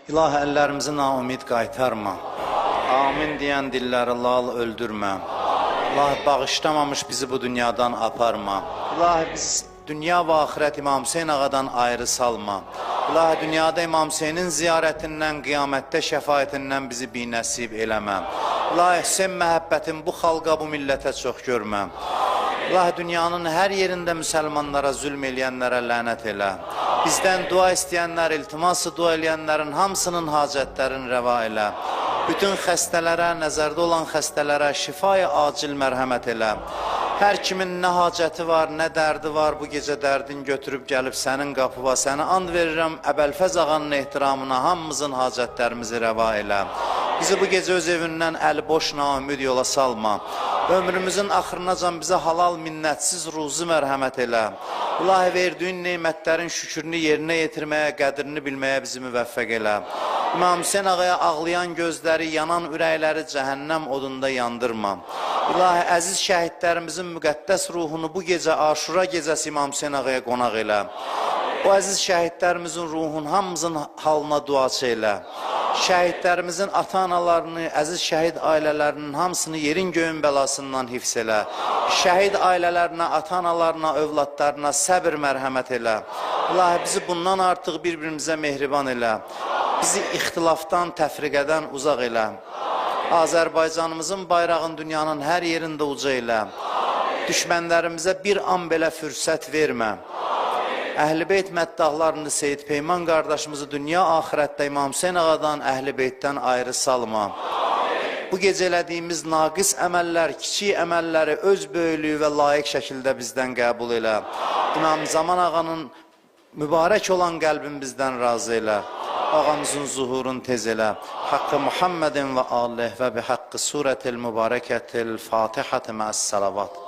İlahi, əllərimizi naumid qaytarma. Amin deyən dilləri lal öldürmə. İlahi, bağışlamamış bizi bu dünyadan aparma. İlahi, biz dünya və axirət İmam Hüseyin ağadan ayrı salma. İlahi, dünyada İmam Hüseynin ziyarətindən, qiyamətdə şəfaətindən bizi binəsib eləmə. İlahi, Hüseyin məhəbbətin bu xalqa, bu millətə çox görmə. İlahi, dünyanın hər yerində müsəlmanlara, zülm eləyənlərə lənət elə. Bizdən dua istəyənlər, iltiması dua eləyənlərin hamısının hacətlərini rəva elə. Bütün xəstələrə, nəzərdə olan xəstələrə şifaya acil mərhəmət elə. Hər kimin nə hacəti var, nə dərdi var, bu gecə dərdin götürüb gəlib sənin qapıva. Səni and verirəm, Əbəlfəz ağanın ehtiramına hamımızın hacətlərimizi rəva elə. Bizi bu gecə öz evindən əli boş naümid yola salma. Ömrümüzün axırınacan bizə halal minnətsiz ruzi mərhəmət elə. İlahi, verdiyin neymətlərin şükürünü yerinə yetirməyə, qədrini bilməyə bizi müvəffəq elə. İmam Hüseyin ağaya ağlayan gözləri, yanan ürəkləri cəhənnəm odunda yandırma. İlahi, əziz şəhidlərimizin müqəddəs ruhunu bu gecə Aşura gecəsi İmam Hüseyin ağaya qonaq elə. O əziz şəhidlərimizin ruhunu hamımızın halına duaçı elə. Şəhidlərimizin ata-analarını, əziz şəhid ailələrinin hamısını yerin göyün bəlasından hifz elə. Şəhid ailələrinə, ata-analarına, övladlarına səbir mərhəmət elə. İlahi, bizi bundan artıq bir-birimizə mehriban elə. Bizi ixtilafdan, təfriqədən uzaq elə. Azərbaycanımızın bayrağın dünyanın hər yerində uca elə. Düşmənlərimizə bir an belə fürsət vermə. Əhl-i Beyt məddahlarını, Seyid Peyman qardaşımızı dünya axirətdə İmam Hüseyin ağadan, Əhl-i Beytdən ayrı salma. Bu gecə elədiyimiz naqis əməllər, kiçik əməlləri öz böyüklüyü və layiq şəkildə bizdən qəbul elə. İmam Zaman ağanın mübarək olan qəlbin bizdən razı elə. Ağamızın zuhurun tez elə. Haqqı Muhammedin və alih və bi haqqı surətil mübarəkətil Fatihəti məs-salavat.